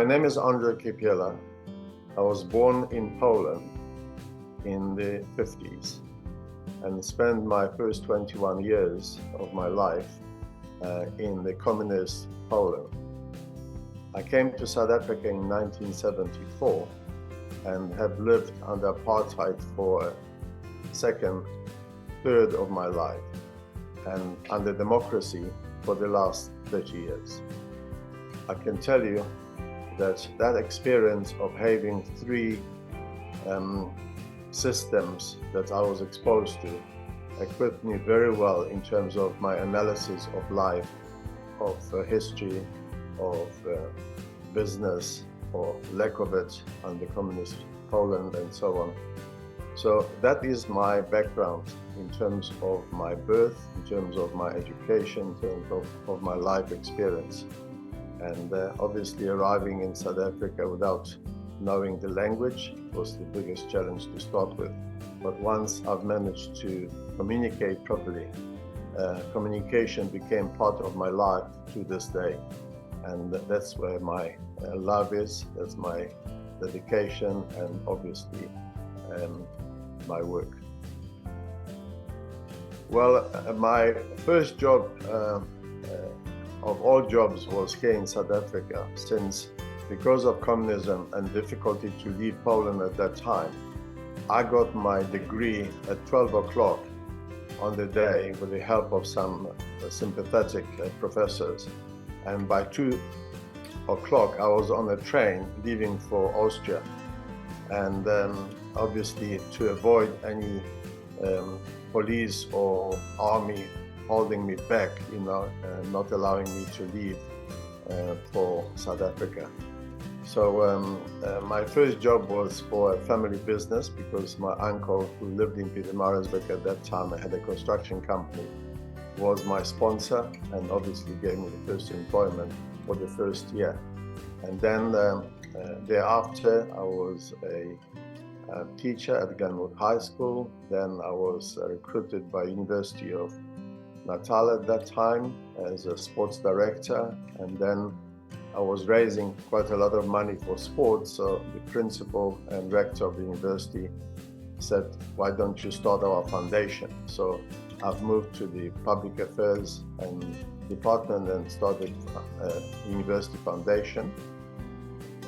My name is Andrzej Kiepiela. I was born in Poland in the 50s and spent my first 21 years of my life in the communist Poland. I came to South Africa in 1974 and have lived under apartheid for a third of my life, and under democracy for the last 30 years. I can tell you that experience of having three systems that I was exposed to equipped me very well in terms of my analysis of life, of history, of business, or lack of it under communist Poland and so on. So that is my background in terms of my birth, in terms of my education, in terms of my life experience. And obviously arriving in South Africa without knowing the language was the biggest challenge to start with. But once I've managed to communicate properly, communication became part of my life to this day. And that's where my love is, that's my dedication, and obviously my work. Well, my first job of all jobs was here in South Africa, since because of communism and difficulty to leave Poland at that time, I got my degree at 12 o'clock on the day with the help of some sympathetic professors. And by 2 o'clock, I was on a train leaving for Austria. And obviously, to avoid any police or army holding me back, not allowing me to leave for South Africa. So my first job was for a family business, because my uncle, who lived in Pietermaritzburg at that time, I had a construction company, was my sponsor and obviously gave me the first employment for the first year. And then thereafter, I was a teacher at Glenwood High School. Then I was recruited by University of Natal at that time as a sports director. And then I was raising quite a lot of money for sports. So the principal and rector of the university said, why don't you start our foundation? So I've moved to the public affairs and department and started university foundation.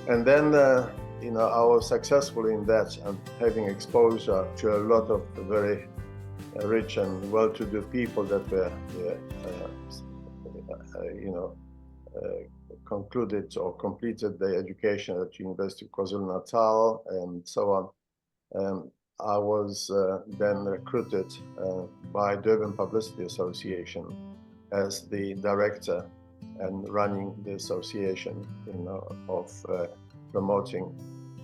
And then, I was successful in that and having exposure to a lot of very rich and well-to-do people that were, concluded or completed their education at University of KwaZulu-Natal and so on. I was then recruited by Durban Publicity Association as the director and running the association, of promoting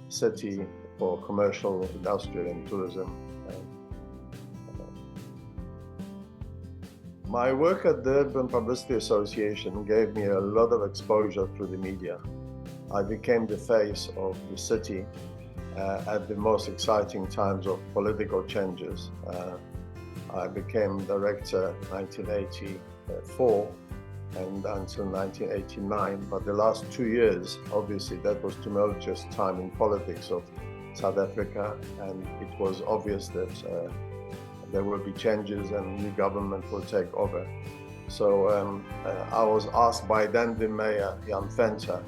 city for commercial, industrial, and tourism. My work at the Durban Publicity Association gave me a lot of exposure through the media. I became the face of the city at the most exciting times of political changes. I became director in 1984 and until 1989, but the last 2 years, obviously, that was tumultuous time in politics of South Africa, and it was obvious that there will be changes and new government will take over. So I was asked by then the mayor, Jan Venter,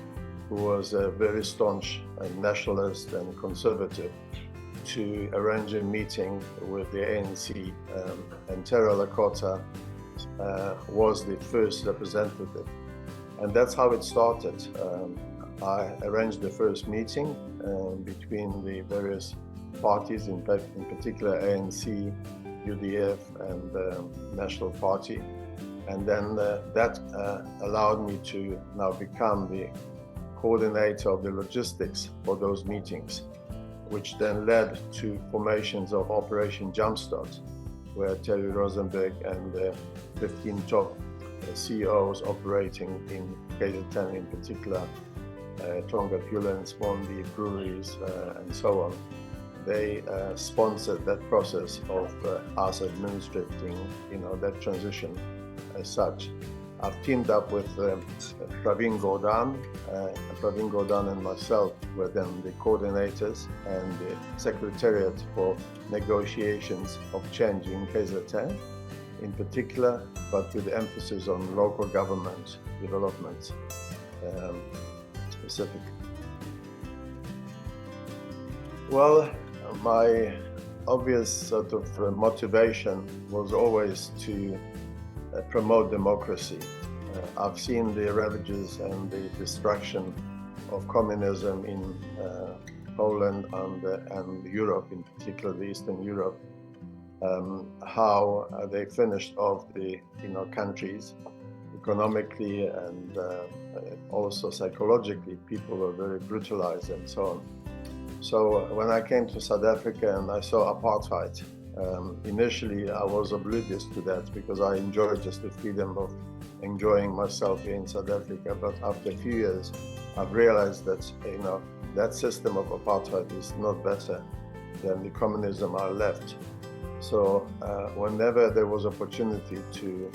who was a very staunch nationalist and conservative, to arrange a meeting with the ANC, and Terra Lakota was the first representative. And that's how it started. I arranged the first meeting between the various parties, in particular ANC, UDF, and National Party. And then that allowed me to now become the coordinator of the logistics for those meetings, which then led to formations of Operation Jumpstart, where Terry Rosenberg and the 15 top CEOs operating in KZN in particular, Tonga Fuel and Swansea breweries and so on, they sponsored that process of us administrating, that transition as such. I've teamed up with Praveen Gordhan and myself were then the coordinators and the secretariat for negotiations of change in KZN in particular, but with emphasis on local government development specifically. Well, my obvious sort of motivation was always to promote democracy. I've seen the ravages and the destruction of communism in Poland and Europe, in particular the Eastern Europe, how they finished off the countries economically and also psychologically. People were very brutalized and so on. So when I came to South Africa and I saw apartheid, initially I was oblivious to that because I enjoyed just the freedom of enjoying myself here in South Africa. But after a few years, I've realized that that system of apartheid is not better than the communism I left. So whenever there was opportunity to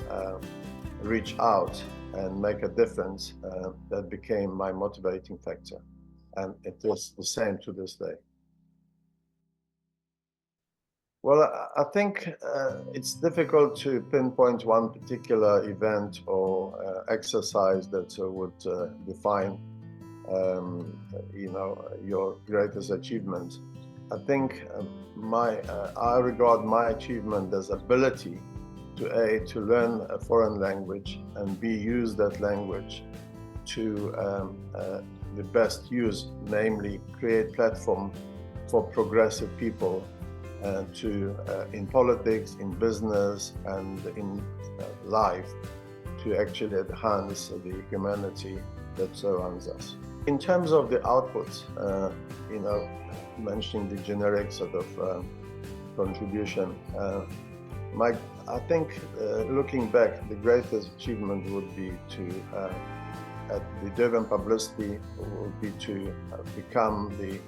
reach out and make a difference, that became my motivating factor. And it is the same to this day. Well, I think it's difficult to pinpoint one particular event or exercise that would define, your greatest achievement. I think I regard my achievement as ability to learn a foreign language and use that language to the best use, namely create platform for progressive people in politics, in business, and in life, to actually enhance the humanity that surrounds us. In terms of the outputs, mentioning the generic sort of contribution, I think looking back, the greatest achievement would be at the Durban publicity would be to become the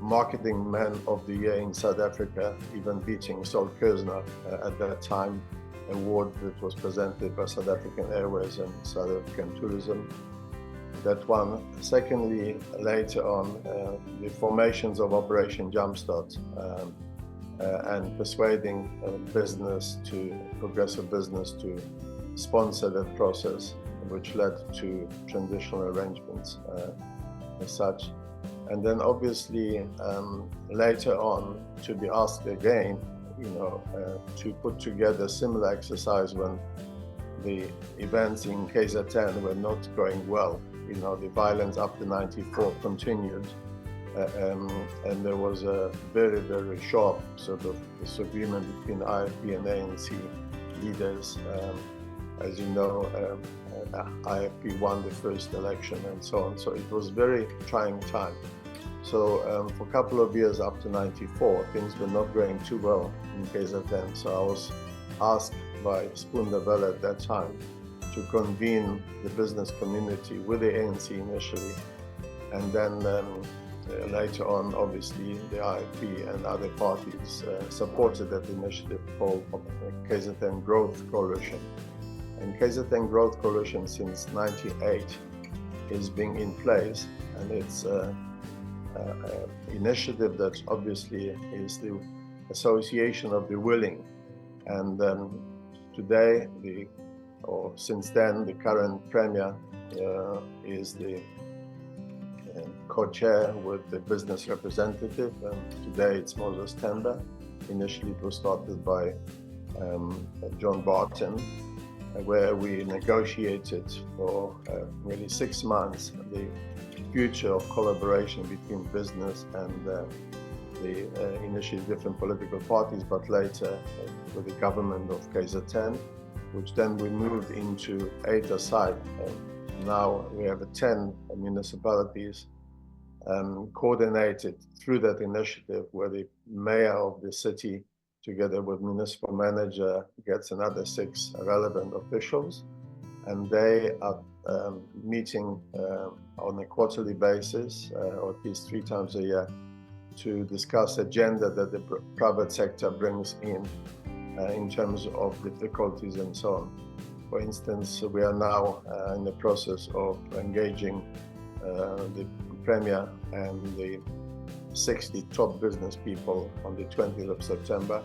marketing man of the year in South Africa, even beating Sol Kerzner at that time, award that was presented by South African Airways and South African Tourism. That one. Secondly, later on, the formations of Operation Jumpstart and persuading progressive business to sponsor that process, which led to transitional arrangements as such. And then obviously later on to be asked again, to put together similar exercise when the events in KZN were not going well. The violence up to '94 continued, and there was a very, very sharp sort of disagreement between IFP and ANC leaders. As you know, IFP won the first election and so on. So it was very trying time. So for a couple of years up to '94, things were not going too well in KZN. So I was asked by Spoon de Bell at that time to convene the business community with the ANC initially, and then later on, obviously, the IFP and other parties supported that initiative called KZN Growth Coalition. And KZN Growth Coalition since '98 is being in place, and it's an initiative that obviously is the association of the willing. And today, since then, the current premier is the co-chair with the business representative, and today it's Moses Temba. Initially, it was started by John Barton, where we negotiated for nearly 6 months the future of collaboration between business and initially different political parties, but later with the government of KZN, which then we moved into 8 aside. Now we have 10 municipalities coordinated through that initiative, where the mayor of the city, together with municipal manager, gets another 6 relevant officials, and they are meeting on a quarterly basis, or at least 3 times a year, to discuss agenda that the private sector brings in terms of difficulties and so on. For instance, we are now in the process of engaging the Premier and the 60 top business people on the 20th of September,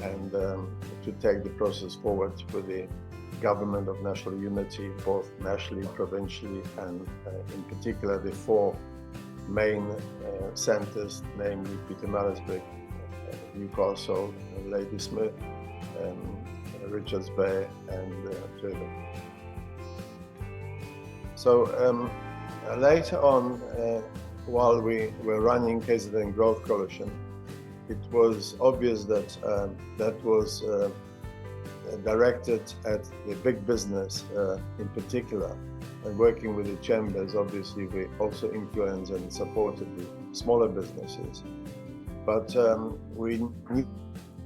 and to take the process forward with the government of national unity, both nationally, provincially, and in particular the four main centres, namely Pietermaritzburg, Newcastle, Ladysmith, Richards Bay, and Durban. So later on, while we were running KZN Growth Coalition, it was obvious that that was directed at the big business in particular, and working with the chambers. Obviously, we also influenced and supported the smaller businesses, but we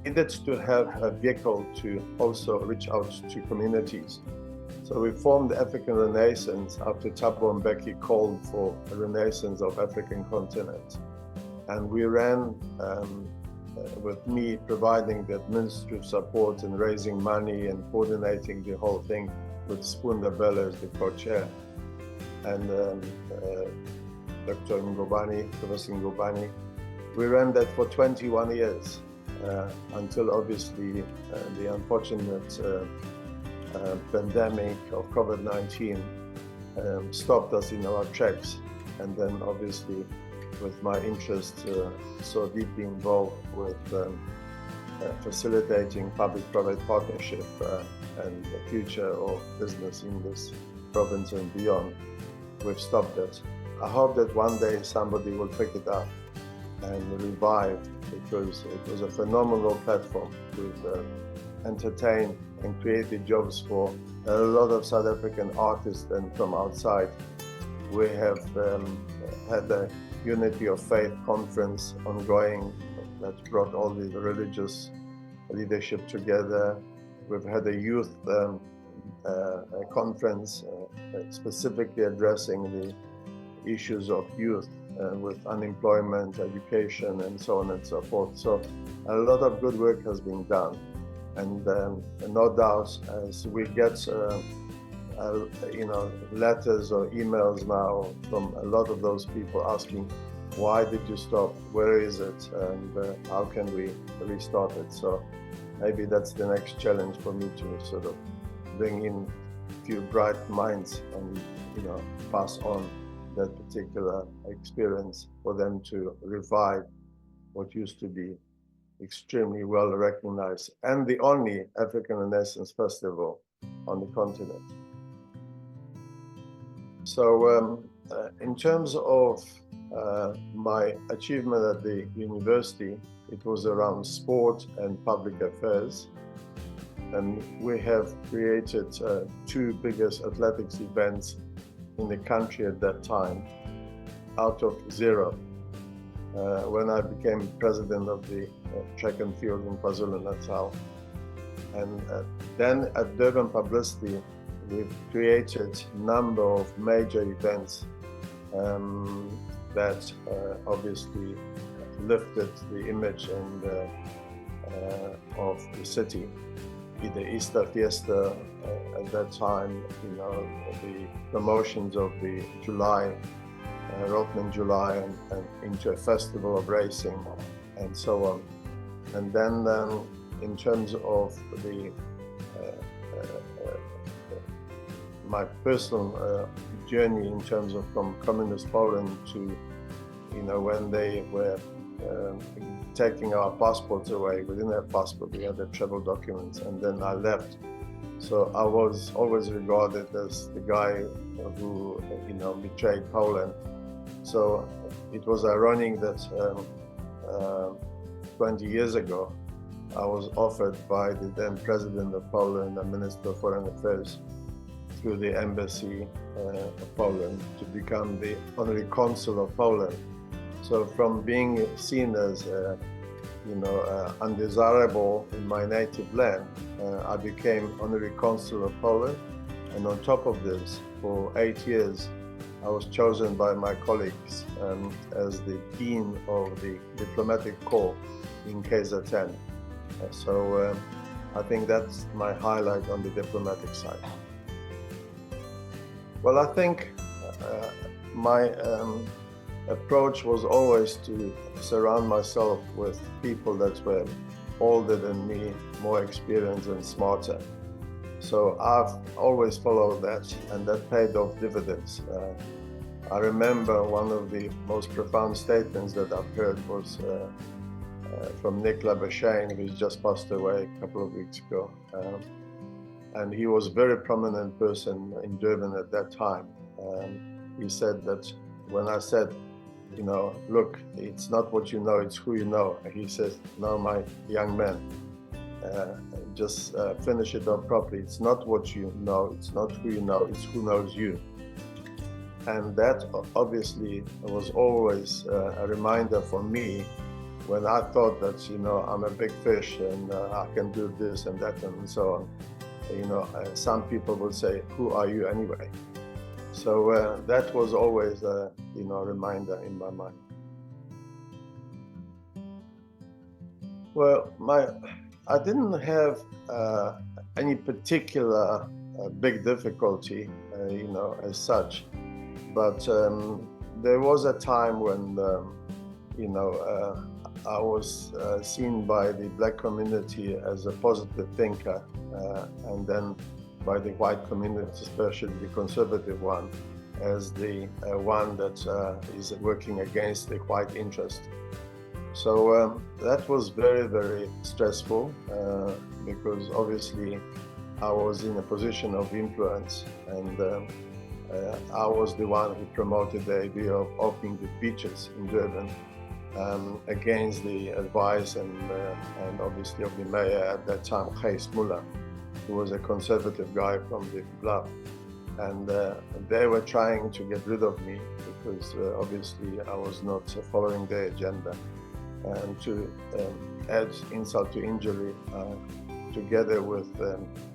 needed to have a vehicle to also reach out to communities. So we formed the African Renaissance after Thabo Mbeki called for a renaissance of African continent. And we ran with me providing the administrative support and raising money and coordinating the whole thing with Spunda Bella as the co-chair. And Dr. Ngobani, Professor Ngobani. We ran that for 21 years until obviously the unfortunate pandemic of COVID-19 stopped us in our tracks. And then obviously with my interest so deeply involved with facilitating public-private partnership and the future of business in this province and beyond, we've stopped it. I hope that one day somebody will pick it up and revive, because it was a phenomenal platform with entertained and created jobs for a lot of South African artists and from outside. We have had a Unity of Faith conference ongoing that brought all the religious leadership together. We've had a youth conference specifically addressing the issues of youth with unemployment, education, and so on and so forth. So a lot of good work has been done. And no doubt, as we get letters or emails now from a lot of those people asking, why did you stop? Where is it? And how can we restart it? So maybe that's the next challenge for me to sort of bring in a few bright minds and pass on that particular experience for them to revive what used to be extremely well recognized and the only African Renaissance festival on the continent. So in terms of my achievement at the university, it was around sport and public affairs. And we have created two biggest athletics events in the country at that time, out of zero. When I became president of the track and field in KwaZulu-Natal. And then at Durban Publicity, we've created a number of major events that obviously lifted the image and of the city. The Easter Fiesta at that time, the promotions of the July, Rotman July, and into a festival of racing and so on. And then in terms of the my personal journey in terms of from communist Poland to when they were taking our passports away. We didn't have passport, we had the travel documents, and then I left. So I was always regarded as the guy who betrayed Poland. So it was ironic that 20 years ago I was offered by the then President of Poland and Minister of Foreign Affairs through the Embassy of Poland to become the Honorary Consul of Poland. So from being seen as undesirable in my native land, I became Honorary Consul of Poland. And on top of this, for 8 years, I was chosen by my colleagues as the Dean of the Diplomatic Corps in KZN. So I think that's my highlight on the diplomatic side. Well, I think my approach was always to surround myself with people that were older than me, more experienced and smarter. So I've always followed that, and that paid off dividends. I remember one of the most profound statements that I've heard was from Nick Labuschagne, who's just passed away a couple of weeks ago. And he was a very prominent person in Durban at that time. He said that when I said, you know, look, it's not what you know, it's who you know. And he says, no, my young man, just finish it up properly. It's not what you know, it's not who you know, it's who knows you. And that obviously was always a reminder for me when I thought that, you know, I'm a big fish and I can do this and that and so on. You know, some people would say, who are you anyway? So that was always a, you know, reminder in my mind. Well, I didn't have any particular big difficulty, you know, as such. But there was a time when, you know, I was seen by the black community as a positive thinker, and then by the white community, especially the conservative one, as the one that is working against the white interest. So that was very, very stressful because obviously I was in a position of influence, and I was the one who promoted the idea of opening the beaches in Durban against the advice and obviously of the mayor at that time, Gijs Muller, who was a conservative guy from the Bluff. And they were trying to get rid of me because obviously I was not following their agenda. And to add insult to injury, together with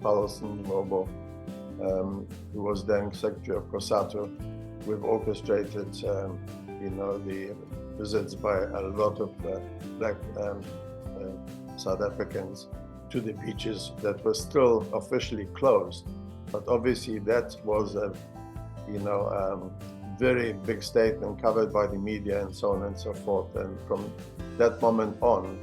Carlos Ndimobo, who was then Secretary of COSATU, we've orchestrated, you know, the visits by a lot of black South Africans to the beaches that were still officially closed. But obviously that was a, you know, very big statement covered by the media and so on and so forth. And from that moment on,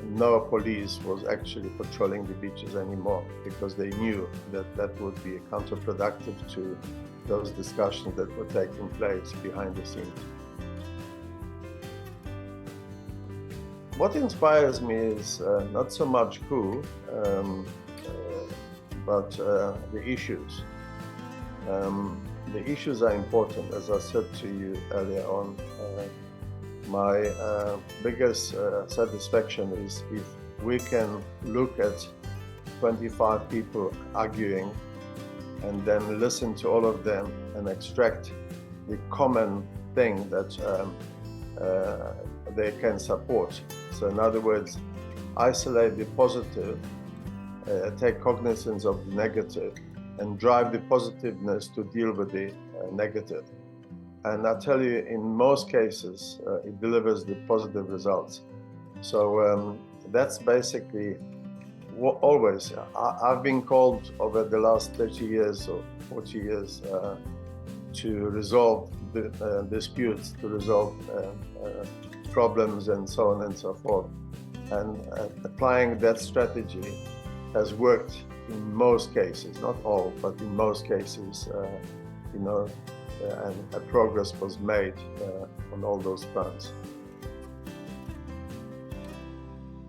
no police was actually patrolling the beaches anymore because they knew that that would be counterproductive to those discussions that were taking place behind the scenes. What inspires me is not so much who, but the issues. The issues are important, as I said to you earlier on. My biggest satisfaction is if we can look at 25 people arguing and then listen to all of them and extract the common thing that they can support. So in other words, isolate the positive, take cognizance of the negative, and drive the positiveness to deal with the negative. And I tell you, in most cases, it delivers the positive results. So that's basically always. I've been called over the last 30 years or 40 years to resolve the disputes, to resolve problems and so on and so forth. And applying that strategy has worked in most cases, not all, but in most cases, you know, and a progress was made on all those fronts.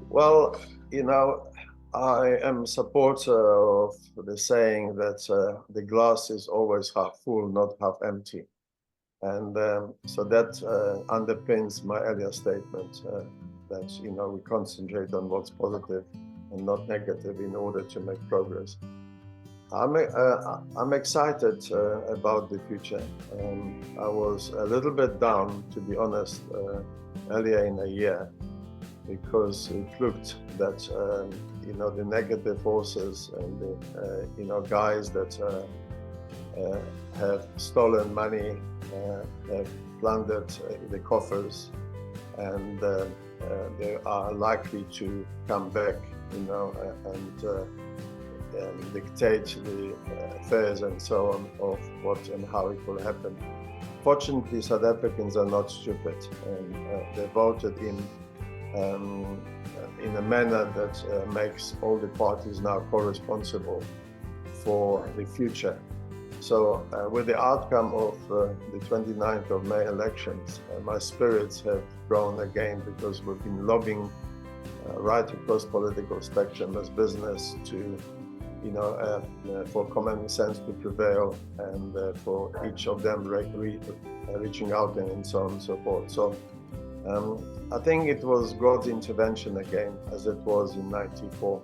Well, you know, I am a supporter of the saying that the glass is always half full, not half empty. And so that underpins my earlier statement that, you know, we concentrate on what's positive and not negative in order to make progress. I'm excited about the future. I was a little bit down, to be honest, earlier in the year, because it looked that you know, the negative forces and the you know, guys that have stolen money, have plundered the coffers, and they are likely to come back, and dictate the affairs and so on of what and how it will happen. Fortunately, South Africans are not stupid, and they voted in a manner that makes all the parties now co-responsible for the future. So with the outcome of the 29th of May elections, my spirits have grown again, because we've been lobbying right across political spectrum as business to, for common sense to prevail, and for each of them reaching out and so on and so forth. So I think it was God's intervention again, as it was in '94.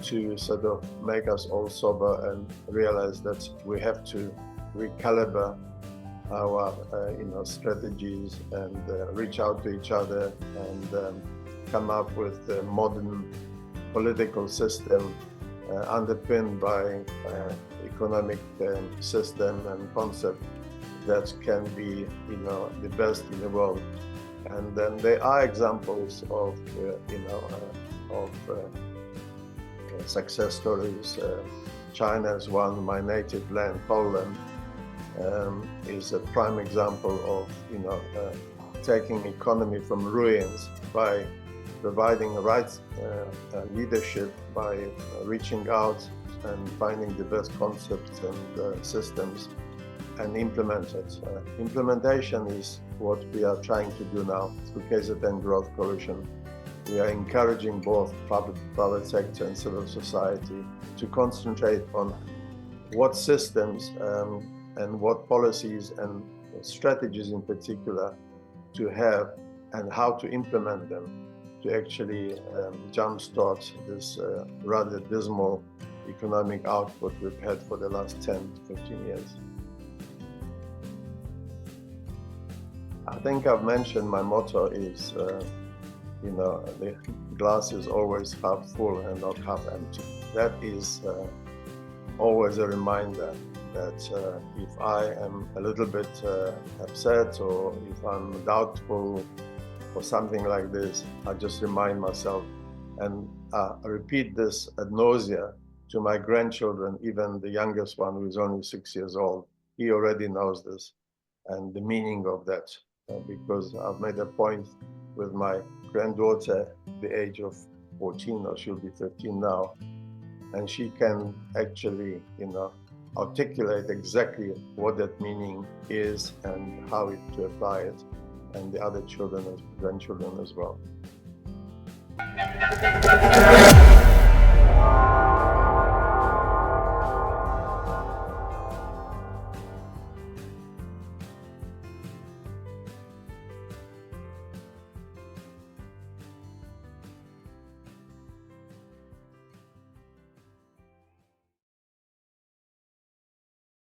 To sort of make us all sober and realize that we have to recalibrate our strategies and reach out to each other and come up with a modern political system underpinned by economic system and concept that can be the best in the world. And then there are examples of success stories. China is one. My native land, Poland, is a prime example of taking economy from ruins by providing the right leadership, by reaching out and finding the best concepts and systems and implement it. Implementation is what we are trying to do now through KZN Growth Coalition. We are encouraging both private sector and civil society to concentrate on what systems and what policies and strategies in particular to have and how to implement them to actually jumpstart this rather dismal economic output we've had for the last 10 to 15 years. I think I've mentioned my motto is the glass is always half full and not half empty. That is always a reminder that if I am a little bit upset, or if I'm doubtful or something like this, I just remind myself and I repeat this ad nausea to my grandchildren, even the youngest one, who is only 6 years old. He already knows this and the meaning of that, because I've made a point with my granddaughter at the age of 14, or she'll be 15 now, and she can actually, articulate exactly what that meaning is and how to apply it, and the other children and grandchildren as well.